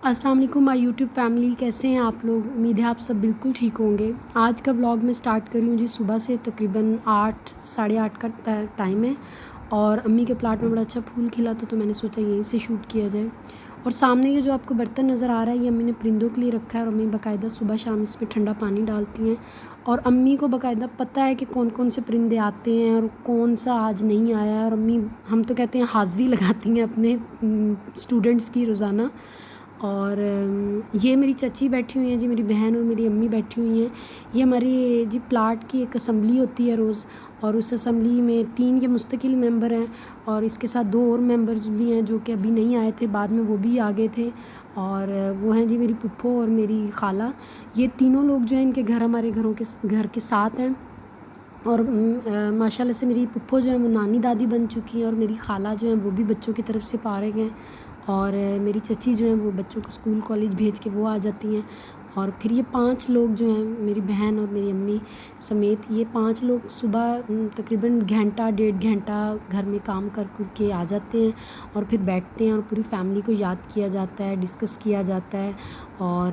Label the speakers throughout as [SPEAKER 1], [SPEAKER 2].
[SPEAKER 1] अस्सलाम वालेकुम my YouTube family, कैसे हैं आप लोग। उम्मीद है आप सब बिल्कुल ठीक होंगे। आज का व्लॉग मैं स्टार्ट कर रही हूँ जी सुबह से। तकरीबन 8 साढ़े 8 का टाइम है और अम्मी के प्लाट में बड़ा अच्छा फूल खिला था, तो मैंने सोचा यहीं से शूट किया जाए। और सामने ये जो आपको बर्तन नज़र आ रहा है, ये अम्मी ने परिंदों के लिए रखा है और अम्मी बाकायदा सुबह शाम इसमें ठंडा पानी डालती हैं। और अम्मी को बाकायदा पता है कि कौन कौन से परिंदे आते हैं और कौन सा आज नहीं आया है। और अम्मी, हम तो कहते हैं, हाज़िरी लगाती हैं अपने स्टूडेंट्स की रोज़ाना। और ये मेरी चाची बैठी हुई हैं जी, मेरी बहन और मेरी अम्मी बैठी हुई हैं। ये हमारी जी प्लाट की एक असम्बली होती है रोज़, और उस असम्बली में 3 ये मुस्तकिल मेंबर हैं और इसके साथ 2 और मेंबर्स भी हैं जो कि अभी नहीं आए थे, बाद में वो भी आ गए थे। और वो हैं जी मेरी पुप्पो और मेरी खाला। ये तीनों लोग जो हैं, इनके घर हमारे घर के साथ हैं। और माशाल्लाह से मेरी पुप्पो जो है वो नानी दादी बन चुकी हैं और मेरी खाला जो हैं वो भी बच्चों की तरफ से फारिग हैं। और मेरी चची जो हैं वो बच्चों को स्कूल कॉलेज भेज के वो आ जाती हैं। और फिर ये 5 लोग जो हैं, मेरी बहन और मेरी अम्मी समेत, ये 5 लोग सुबह तकरीबन घंटा 1.5 घंटा घर में काम कर के आ जाते हैं और फिर बैठते हैं और पूरी फैमिली को याद किया जाता है, डिस्कस किया जाता है। और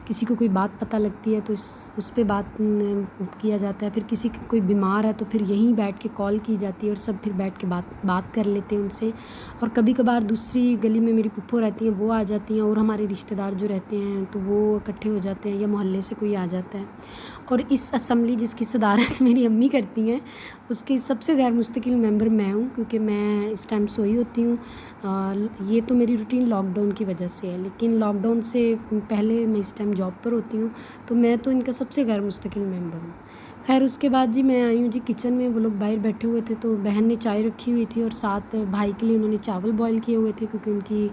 [SPEAKER 1] किसी को कोई बात पता लगती है तो उस पे बात किया जाता है। फिर किसी को कोई बीमार है तो फिर यहीं बैठ के कॉल की जाती है और सब फिर बैठ के बात कर लेते हैं उनसे। और कभी कभार दूसरी गली में मेरी पुप्पो रहती हैं, वो आ जाती हैं, और हमारे रिश्तेदार जो रहते हैं तो वो इकट्ठे हो जाते हैं, या मोहल्ले से कोई आ जाता है। और इस असम्बली जिसकी सदारत मेरी अम्मी करती हैं, उसकी सबसे गैर मुस्तकिल मेंबर मैं हूँ, क्योंकि मैं इस टाइम सोई होती हूँ। ये तो मेरी रूटीन लॉकडाउन की वजह से है, लेकिन लॉकडाउन से पहले मैं इस टाइम जॉब पर होती हूँ, तो मैं तो इनका सबसे गैर मुस्तकिल मेंबर हूँ। खैर उसके बाद जी मैं आई हूँ जी किचन में। वो लोग बाहर बैठे हुए थे, तो बहन ने चाय रखी हुई थी और साथ भाई के लिए उन्होंने चावल बॉयल किए हुए थे, क्योंकि उनकी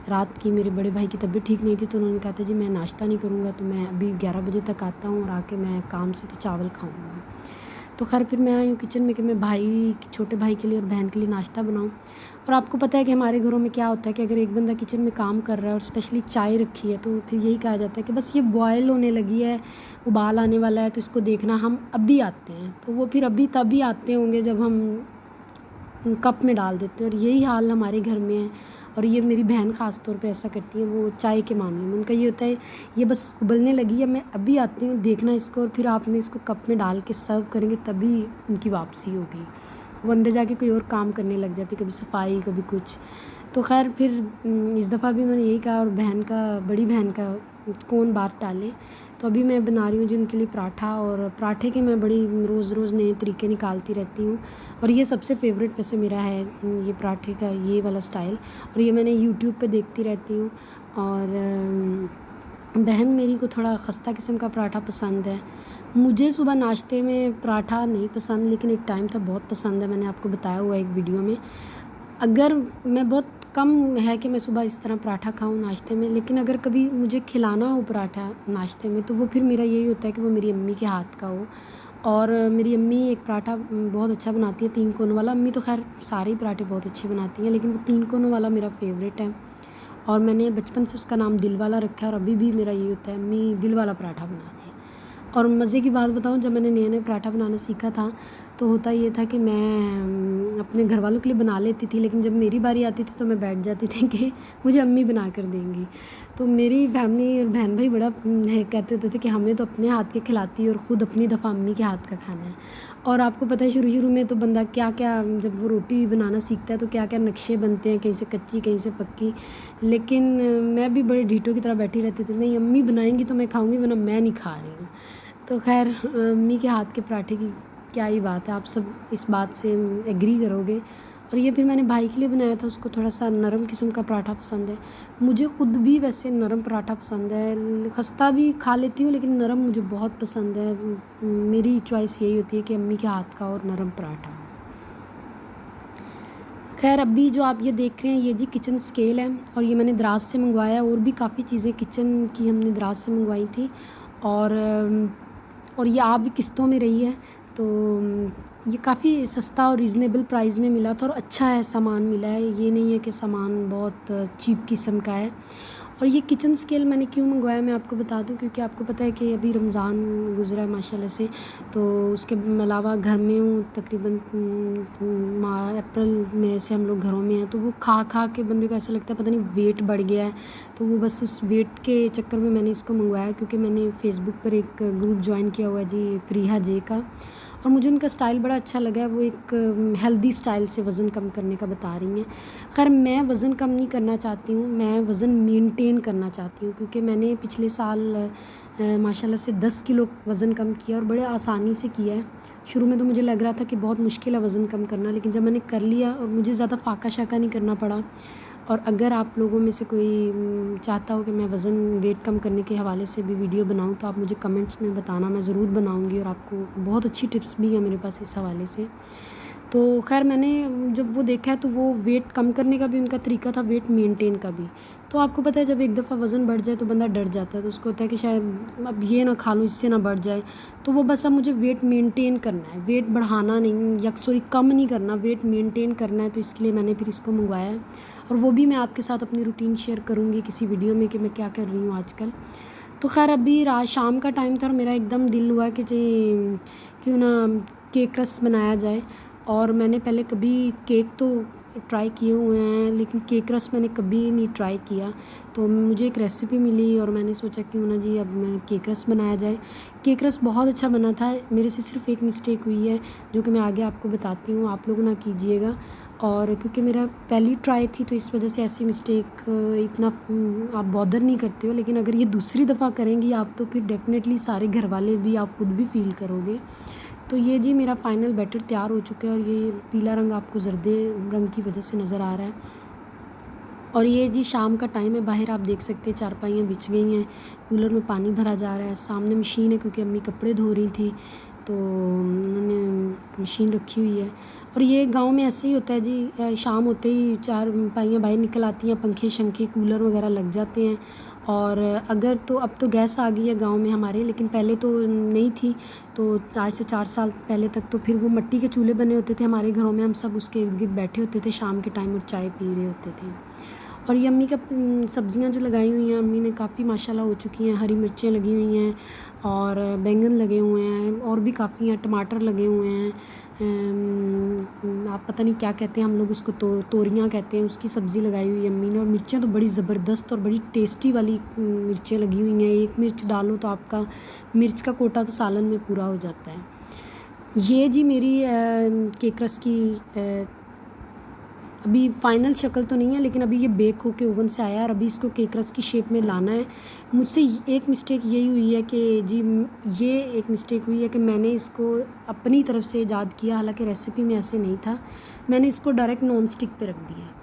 [SPEAKER 1] रात की, मेरे बड़े भाई की तबीयत ठीक नहीं थी। तो उन्होंने कहा था जी मैं नाश्ता नहीं करूँगा, तो मैं अभी 11 बजे तक आता हूँ और आके मैं काम से तो चावल खाऊँगा। तो खैर फिर मैं आई हूँ किचन में कि मैं छोटे भाई के लिए और बहन के लिए नाश्ता बनाऊँ। और आपको पता है कि हमारे घरों में क्या होता है कि अगर एक बंदा किचन में काम कर रहा है और स्पेशली चाय रखी है, तो फिर यही कहा जाता है कि बस ये बॉयल होने लगी है, उबाल आने वाला है, तो इसको देखना, हम अभी आते हैं। तो वो फिर तभी आते होंगे जब हम कप में डाल देते हैं। और यही हाल हमारे घर में है। और ये मेरी बहन ख़ास तौर पे ऐसा करती है, वो चाय के मामले में उनका ये होता है, ये बस उबलने लगी है, मैं अभी आती हूँ, देखना इसको, और फिर आपने इसको कप में डाल के सर्व करेंगे तभी उनकी वापसी होगी। वो अंदर जाके कोई और काम करने लग जाती, कभी सफाई कभी कुछ। तो खैर फिर इस दफ़ा भी उन्होंने यही कहा, और बड़ी बहन का कौन बात टाले। तो अभी मैं बना रही हूँ जी उनके लिए पराठा, और पराठे के मैं बड़ी रोज़ नए तरीके निकालती रहती हूँ। और ये सबसे फेवरेट वैसे मेरा है, ये पराठे का ये वाला स्टाइल, और ये मैंने यूट्यूब पे देखती रहती हूँ। और बहन मेरी को थोड़ा खस्ता किस्म का पराठा पसंद है। मुझे सुबह नाश्ते में पराठा नहीं पसंद, लेकिन एक टाइम था बहुत पसंद है, मैंने आपको बताया हुआ एक वीडियो में। अगर मैं बहुत कम है कि मैं सुबह इस तरह पराठा खाऊं नाश्ते में, लेकिन अगर कभी मुझे खिलाना हो पराठा नाश्ते में, तो वो फिर मेरा यही होता है कि वो मेरी अम्मी के हाथ का हो। और मेरी अम्मी एक पराठा बहुत अच्छा बनाती है, 3 कोनों वाला। अम्मी तो खैर सारे ही पराठे बहुत अच्छे बनाती हैं, लेकिन वो 3 कोनों वाला मेरा फेवरेट है। और मैंने बचपन से उसका नाम दिल वाला रखा है, और अभी भी मेरा ये होता है, अम्मी दिल वाला पराठा बना दें। और मज़े की बात बताऊँ, जब मैंने नया पराठा बनाना सीखा था, तो होता ये था कि मैं अपने घर वालों के लिए बना लेती थी, लेकिन जब मेरी बारी आती थी तो मैं बैठ जाती थी कि मुझे अम्मी बना कर देंगी। तो मेरी फैमिली और बहन भाई बड़ा कहते होते थे कि हमें तो अपने हाथ के खिलाती है और ख़ुद अपनी दफ़ा अम्मी के हाथ का खाना है। और आपको पता है शुरू में तो बंदा क्या जब वो रोटी बनाना सीखता है तो क्या नक्शे बनते हैं, कहीं से कच्ची कहीं से पक्की। लेकिन मैं भी बड़े ढीठों की तरह बैठी रहती थी, नहीं अम्मी बनाएंगी तो मैं खाऊंगी, वरना मैं नहीं खा रही हूँ। तो खैर अम्मी के हाथ के पराठे की क्या ही बात है, आप सब इस बात से एग्री करोगे। और ये फिर मैंने भाई के लिए बनाया था, उसको थोड़ा सा नरम किस्म का पराठा पसंद है। मुझे ख़ुद भी वैसे नरम पराठा पसंद है, खस्ता भी खा लेती हूँ, लेकिन नरम मुझे बहुत पसंद है। मेरी चॉइस यही होती है कि अम्मी के हाथ का और नरम पराठा। खैर अभी जो आप ये देख रहे हैं, ये जी किचन स्केल है, और ये मैंने दराज से मंगवाया। और भी काफ़ी चीज़ें किचन की हमने दराज से मंगवाई थी, और ये आप भी किस्तों में रही है। तो ये काफ़ी सस्ता और रीज़नेबल प्राइस में मिला था, और अच्छा है सामान मिला है, ये नहीं है कि सामान बहुत चीप किस्म का है। और ये किचन स्केल मैंने क्यों मंगवाया मैं आपको बता दूं, क्योंकि आपको पता है कि अभी रमज़ान गुज़रा है माशाल्लाह से, तो उसके अलावा घर में हूँ तकरीबन अप्रैल में से हम लोग घरों में हैं, तो वो खा खा के बंदे को ऐसा लगता है पता नहीं वेट बढ़ गया है। तो वो बस उस वेट के चक्कर में मैंने इसको मंगवाया, क्योंकि मैंने फ़ेसबुक पर एक ग्रुप ज्वाइन किया हुआ है जी फ़रीहा जे का, और मुझे उनका स्टाइल बड़ा अच्छा लगा है। वो एक हेल्दी स्टाइल से वज़न कम करने का बता रही हैं। खैर मैं वज़न कम नहीं करना चाहती हूँ, मैं वज़न मेंटेन करना चाहती हूँ, क्योंकि मैंने पिछले साल माशाल्लाह से 10 किलो वज़न कम किया और बड़े आसानी से किया है। शुरू में तो मुझे लग रहा था कि बहुत मुश्किल है वज़न कम करना, लेकिन जब मैंने कर लिया और मुझे ज़्यादा फाका शाका नहीं करना पड़ा। और अगर आप लोगों में से कोई चाहता हो कि मैं वज़न वेट कम करने के हवाले से भी वीडियो बनाऊं, तो आप मुझे कमेंट्स में बताना, मैं ज़रूर बनाऊंगी। और आपको बहुत अच्छी टिप्स भी हैं मेरे पास इस हवाले से। तो खैर मैंने जब वो देखा है तो वो वेट कम करने का भी उनका तरीका था, वेट मेंटेन का भी। तो आपको पता है जब एक दफ़ा वज़न बढ़ जाए तो बंदा डर जाता है, तो उसको होता है कि शायद अब ये ना खा लूँ इससे ना बढ़ जाए। तो वो बस अब मुझे वेट मेंटेन करना है, वेट बढ़ाना नहीं, या सॉरी कम नहीं करना, वेट मेंटेन करना है। तो इसके लिए मैंने फिर इसको मंगवाया है, और वो भी मैं आपके साथ अपनी रूटीन शेयर करूँगी किसी वीडियो में कि मैं क्या कर रही हूँ आजकल। तो खैर अभी रात शाम का टाइम था और मेरा एकदम दिल हुआ कि जी क्यों ना केक रस बनाया जाए। और मैंने पहले कभी केक तो ट्राई किए हुए हैं, लेकिन केक रस मैंने कभी नहीं ट्राई किया। तो मुझे एक रेसिपी मिली और मैंने सोचा क्यों ना जी अब मैं केक रस बनाया जाए। केक रस बहुत अच्छा बना था, मेरे से सिर्फ एक मिस्टेक हुई है जो कि मैं आगे आपको बताती हूँ, आप लोग ना कीजिएगा। और क्योंकि मेरा पहली ट्राई थी तो इस वजह से ऐसी मिस्टेक इतना आप बॉदर नहीं करते हो, लेकिन अगर ये दूसरी दफ़ा करेंगी आप तो फिर डेफ़िनेटली सारे घर वाले भी, आप खुद भी फ़ील करोगे। तो ये जी मेरा फ़ाइनल बैटर तैयार हो चुका है, और ये पीला रंग आपको ज़र्दे रंग की वजह से नज़र आ रहा है। और ये जी शाम का टाइम है, बाहर आप देख सकते हैं चारपाइयाँ बिछ गई हैं, कूलर में पानी भरा जा रहा है, सामने मशीन है क्योंकि अम्मी कपड़े धो रही थी तो उन्होंने मशीन रखी हुई है। और ये गांव में ऐसे ही होता है जी, शाम होते ही चार पाइयाँ बाहर निकल आती हैं, पंखे शंखे कूलर वगैरह लग जाते हैं। और अगर तो अब तो गैस आ गई है गांव में हमारे, लेकिन पहले तो नहीं थी। तो आज से 4 साल पहले तक तो फिर वो मिट्टी के चूल्हे बने होते थे हमारे घरों में, हम सब उसके इर्द गिर्द बैठे होते थे शाम के टाइम और चाय पी रहे होते थे। और ये अम्मी का सब्ज़ियाँ जो लगाई हुई हैं अम्मी ने काफ़ी माशाल्लाह हो चुकी हैं। हरी मिर्चें लगी हुई हैं और बैंगन लगे हुए हैं, और भी काफ़ी हैं, टमाटर लगे हुए हैं। आप पता नहीं क्या कहते हैं, हम लोग उसको तोरियाँ कहते हैं, उसकी सब्ज़ी लगाई हुई है अम्मी ने। और मिर्चें तो बड़ी ज़बरदस्त और बड़ी टेस्टी वाली मिर्चें लगी हुई हैं। एक मिर्च डालो तो आपका मिर्च का कोटा तो सालन में पूरा हो जाता है। ये जी मेरी केक रस की अभी फ़ाइनल शक्ल तो नहीं है, लेकिन अभी ये बेक होके ओवन से आया है और अभी इसको केक रस की शेप में लाना है। मुझसे एक मिस्टेक यही हुई है कि जी ये एक मिस्टेक हुई है कि मैंने इसको अपनी तरफ से ईजाद किया, हालांकि रेसिपी में ऐसे नहीं था। मैंने इसको डायरेक्ट नॉन स्टिक पे रख दिया,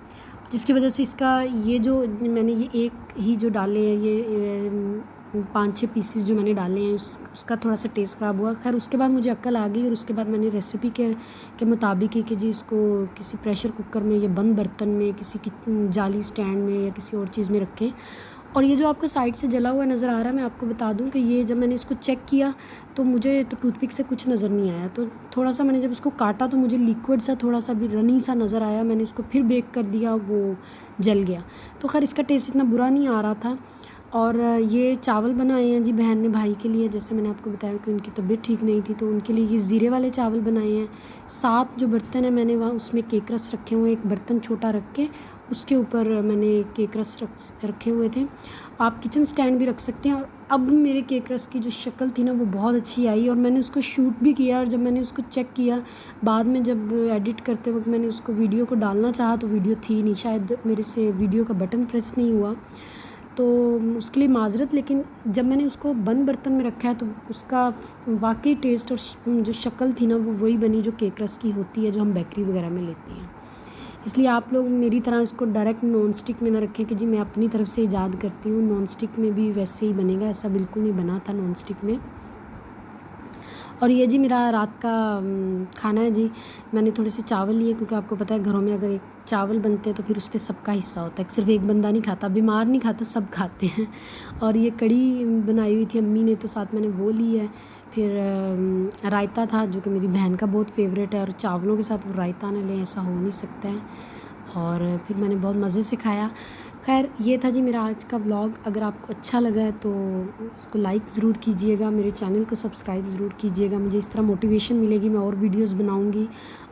[SPEAKER 1] जिसकी वजह से इसका ये जो मैंने ये एक ही जो डाले हैं, ये 5-6 पीसेस जो मैंने डाले हैं उसका थोड़ा सा टेस्ट ख़राब हुआ। खैर उसके बाद मुझे अक्ल आ गई और उसके बाद मैंने रेसिपी के मुताबिक ही कि जी इसको किसी प्रेशर कुकर में या बंद बर्तन में, किसी की जाली स्टैंड में या किसी और चीज़ में रखें। और ये जो आपको साइड से जला हुआ नज़र आ रहा है, मैं आपको बता दूं कि ये जब मैंने इसको चेक किया तो मुझे तो टूथपिक से कुछ नज़र नहीं आया। तो थोड़ा सा मैंने जब इसको काटा तो मुझे लिक्विड सा थोड़ा सा भी रनी सा नज़र आया। मैंने इसको फिर बेक कर दिया, वो जल गया। तो खैर इसका टेस्ट इतना बुरा नहीं आ रहा था। और ये चावल बनाए हैं जी बहन ने भाई के लिए, जैसे मैंने आपको बताया कि उनकी तबीयत ठीक नहीं थी तो उनके लिए ये ज़ीरे वाले चावल बनाए हैं। 7 जो बर्तन है मैंने वहाँ उसमें केक रस रखे हुए, एक बर्तन छोटा रख के उसके ऊपर मैंने केक रस रखे हुए थे। आप किचन स्टैंड भी रख सकते हैं। और अब मेरे केक रस की जो शक्ल थी ना वो बहुत अच्छी आई, और मैंने उसको शूट भी किया। और जब मैंने उसको चेक किया बाद में, जब एडिट करते वक्त मैंने उसको वीडियो को डालना चाहा तो वीडियो थी नहीं, शायद मेरे से वीडियो का बटन प्रेस नहीं हुआ, तो उसके लिए माज़रत। लेकिन जब मैंने उसको बंद बर्तन में रखा है तो उसका वाकई टेस्ट और जो शक्ल थी ना वो वही बनी जो केक रस की होती है, जो हम बेकरी वगैरह में लेते हैं। इसलिए आप लोग मेरी तरह इसको डायरेक्ट नॉन स्टिक में ना रखें कि जी मैं अपनी तरफ से ईजाद करती हूँ। नॉन स्टिक में भी वैसे ही बनेगा, ऐसा बिल्कुल नहीं बना था नॉन स्टिक में। और ये जी मेरा रात का खाना है जी। मैंने थोड़े से चावल लिए, क्योंकि आपको पता है घरों में अगर एक चावल बनते हैं तो फिर उस पर सबका हिस्सा होता है, सिर्फ एक बंदा नहीं खाता, बीमार नहीं खाता, सब खाते हैं। और ये कड़ी बनाई हुई थी अम्मी ने तो साथ मैंने वो ली है। फिर रायता था जो कि मेरी बहन का बहुत फेवरेट है, और चावलों के साथ वो रायता ना लें ऐसा हो नहीं सकता है। और फिर मैंने बहुत मज़े से खाया। खैर ये था जी मेरा आज का व्लॉग। अगर आपको अच्छा लगा है तो इसको लाइक ज़रूर कीजिएगा, मेरे चैनल को सब्सक्राइब ज़रूर कीजिएगा। मुझे इस तरह मोटिवेशन मिलेगी, मैं और वीडियोस बनाऊंगी।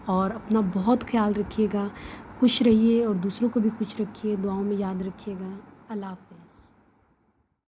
[SPEAKER 1] और अपना बहुत ख्याल रखिएगा, खुश रहिए और दूसरों को भी खुश रखिए, दुआओं में याद रखिएगा। अल्लाह हाफ़िज़।